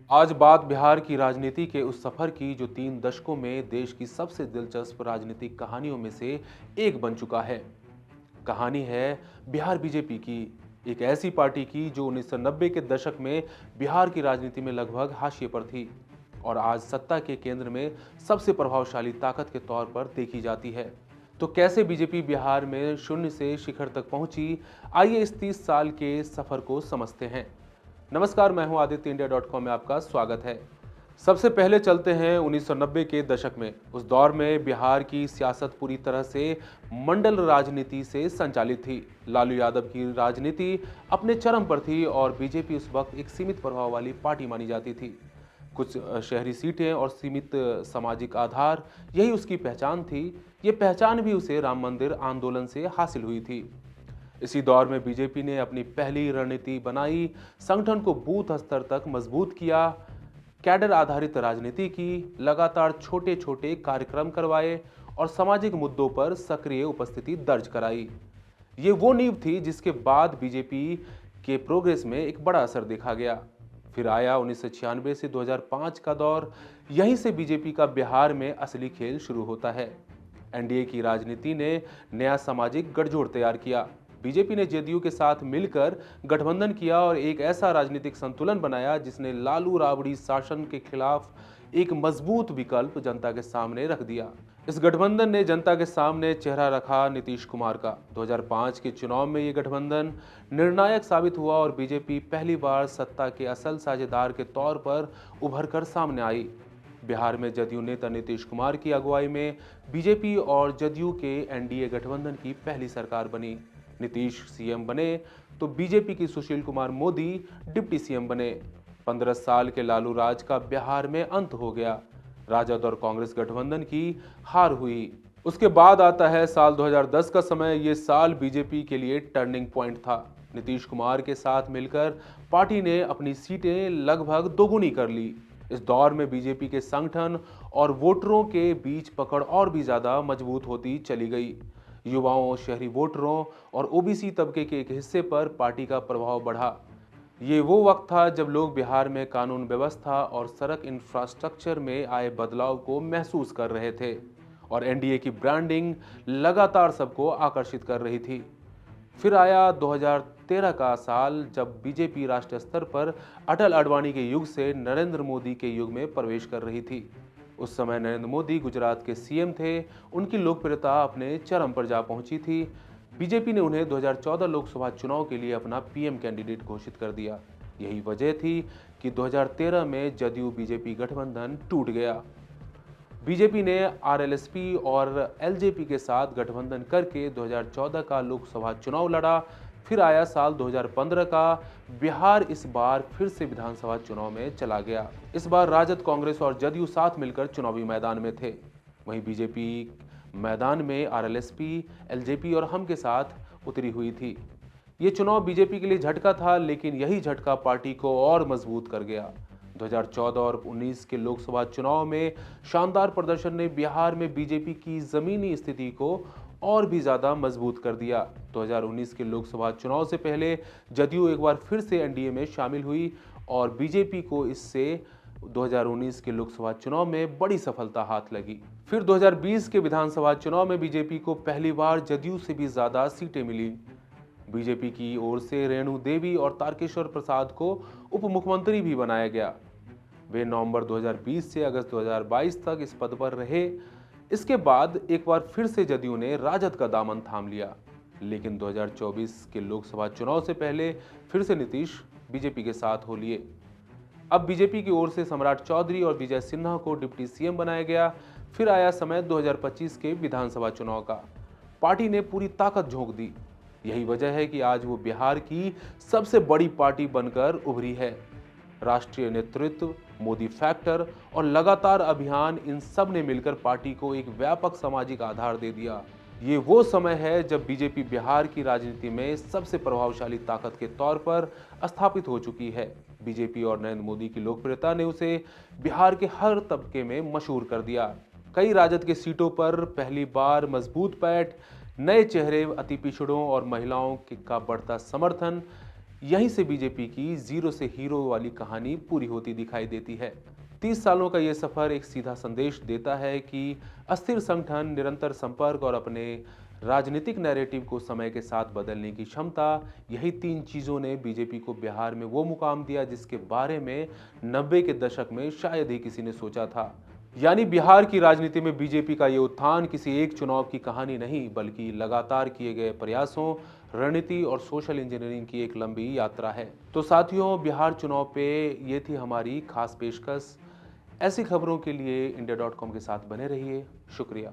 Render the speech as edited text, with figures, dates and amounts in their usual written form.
आज बात बिहार की राजनीति के उस सफर की जो 3 दशकों में देश की सबसे दिलचस्प राजनीतिक कहानियों में से एक बन चुका है। कहानी है बिहार बीजेपी की, एक ऐसी पार्टी की जो 1990 के दशक में बिहार की राजनीति में लगभग हाशिए पर थी और आज सत्ता के केंद्र में सबसे प्रभावशाली ताकत के तौर पर देखी जाती है। तो कैसे बीजेपी बिहार में शून्य से शिखर तक पहुंची, आइए इस 30 साल के सफर को समझते हैं। नमस्कार, मैं हूं आदित्य इंडिया.com में आपका स्वागत है। सबसे पहले चलते हैं 1990 के दशक में। उस दौर में बिहार की सियासत पूरी तरह से मंडल राजनीति से संचालित थी। लालू यादव की राजनीति अपने चरम पर थी और बीजेपी उस वक्त एक सीमित प्रभाव वाली पार्टी मानी जाती थी। कुछ शहरी सीटें और सीमित सामाजिक आधार, यही उसकी पहचान थी। ये पहचान भी उसे राम मंदिर आंदोलन से हासिल हुई थी। इसी दौर में बीजेपी ने अपनी पहली रणनीति बनाई, संगठन को बूथ स्तर तक मजबूत किया, कैडर आधारित राजनीति की, लगातार छोटे छोटे कार्यक्रम करवाए और सामाजिक मुद्दों पर सक्रिय उपस्थिति दर्ज कराई। ये वो नींव थी जिसके बाद बीजेपी के प्रोग्रेस में एक बड़ा असर देखा गया। फिर आया 1996 से 2005 का दौर। यहीं से बीजेपी का बिहार में असली खेल शुरू होता है। एनडीए की राजनीति ने नया सामाजिक गठजोड़ तैयार किया। बीजेपी ने जेडीयू के साथ मिलकर गठबंधन किया और एक ऐसा राजनीतिक संतुलन बनाया जिसने लालू राबड़ी शासन के खिलाफ एक मजबूत विकल्प जनता के सामने रख दिया। इस गठबंधन ने जनता के सामने चेहरा रखा नीतीश कुमार का। 2005 के चुनाव में यह गठबंधन निर्णायक साबित हुआ और बीजेपी पहली बार सत्ता के असल साझेदार के तौर पर उभरकर सामने आई। बिहार में जदयू नेता नीतीश कुमार की अगुवाई में बीजेपी और जदयू के एनडीए गठबंधन की पहली सरकार बनी। नीतीश सीएम बने तो बीजेपी की सुशील कुमार मोदी डिप्टी सीएम बने। 15 साल के लालू राज का बिहार में अंत हो गया। राजद और कांग्रेस गठबंधन की हार हुई। उसके बाद आता है साल 2010 का समय। ये साल बीजेपी के लिए टर्निंग पॉइंट था। नीतीश कुमार के साथ मिलकर पार्टी ने अपनी सीटें लगभग दोगुनी कर ली। इस दौर में बीजेपी के संगठन और वोटरों के बीच पकड़ और भी ज्यादा मजबूत होती चली गई। युवाओं, शहरी वोटरों और ओबीसी तबके के एक हिस्से पर पार्टी का प्रभाव बढ़ा। ये वो वक्त था जब लोग बिहार में कानून व्यवस्था और सड़क इंफ्रास्ट्रक्चर में आए बदलाव को महसूस कर रहे थे और एनडीए की ब्रांडिंग लगातार सबको आकर्षित कर रही थी। फिर आया 2013 का साल जब बीजेपी राष्ट्रीय स्तर पर अटल आडवाणी के युग से नरेंद्र मोदी के युग में प्रवेश कर रही थी। उस समय नरेंद्र मोदी गुजरात के सीएम थे। उनकी लोकप्रियता अपने चरम पर जा पहुंची थी। बीजेपी ने उन्हें 2014 लोकसभा चुनाव के लिए अपना पीएम कैंडिडेट घोषित कर दिया। यही वजह थी कि 2013 में जदयू बीजेपी गठबंधन टूट गया। बीजेपी ने आरएलएसपी और एलजेपी के साथ गठबंधन करके 2014 का लोकसभा चुनाव लड़ा। फिर आया साल 2015 का। बिहार इस बार फिर से विधानसभा चुनाव में चला गया। इस बार राजद, कांग्रेस और जदयू साथ मिलकर चुनावी मैदान में थे। वहीं बीजेपी मैदान में आरएलएसपी, एलजेपी और हम के साथ उतरी हुई थी। ये चुनाव बीजेपी के लिए झटका था, लेकिन यही झटका पार्टी को और मजबूत कर गया। 2014 और 19 के लोकसभा चुनाव में शानदार प्रदर्शन ने बिहार में बीजेपी की जमीनी स्थिति को और भी ज्यादा मजबूत कर दिया। 2019 के लोकसभा चुनाव से पहले जदयू एक बार फिर से एनडीए में शामिल हुई और बीजेपी को इससे 2019 के लोकसभा चुनाव में बड़ी सफलता हाथ लगी। फिर 2020 के विधानसभा चुनाव में बीजेपी को पहली बार जदयू से भी ज्यादा सीटें मिली। बीजेपी की ओर से रेणु देवी और तारकेश्वर प्रसाद को उप मुख्यमंत्री भी बनाया गया। वे नवंबर 2020 से अगस्त 2022 तक इस पद पर रहे। इसके बाद एक बार फिर से जदयू ने राजद का दामन थाम लिया, लेकिन 2024 के लोकसभा चुनाव से पहले फिर से नीतीश बीजेपी के साथ हो लिए। अब बीजेपी की ओर से सम्राट चौधरी और विजय सिन्हा को डिप्टी सीएम बनाया गया। फिर आया समय 2025 के विधानसभा चुनाव का। पार्टी ने पूरी ताकत झोंक दी। यही वजह है कि आज वो बिहार की सबसे बड़ी पार्टी बनकर उभरी है। राष्ट्रीय नेतृत्व, मोदी फैक्टर और लगातार अभियान, इन सब ने मिलकर पार्टी को एक व्यापक सामाजिक आधार दे दिया। ये वो समय है जब बीजेपी बिहार की राजनीति में सबसे प्रभावशाली ताकत के तौर पर स्थापित हो चुकी है। बीजेपी और नरेंद्र मोदी की लोकप्रियता ने उसे बिहार के हर तबके में मशहूर कर दिया। कई राजद के सीटों पर पहली बार मजबूत पैठ, नए चेहरे, अति पिछड़ों और महिलाओं का बढ़ता समर्थन, यहीं से बीजेपी की जीरो से हीरो वाली कहानी पूरी होती दिखाई देती है। 30 सालों का यह सफर एक सीधा संदेश देता है कि अस्थिर संगठन, निरंतर संपर्क और अपने राजनीतिक नैरेटिव को समय के साथ बदलने की क्षमता, यही 3 चीजों ने बीजेपी को बिहार में वो मुकाम दिया जिसके बारे में 90 के दशक में शायद ही किसी ने सोचा था। यानी बिहार की राजनीति में बीजेपी का ये उत्थान किसी एक चुनाव की कहानी नहीं, बल्कि लगातार किए गए प्रयासों, रणनीति और सोशल इंजीनियरिंग की एक लंबी यात्रा है। तो साथियों, बिहार चुनाव पे ये थी हमारी खास पेशकश। ऐसी खबरों के लिए इंडिया.com के साथ बने रहिए। शुक्रिया।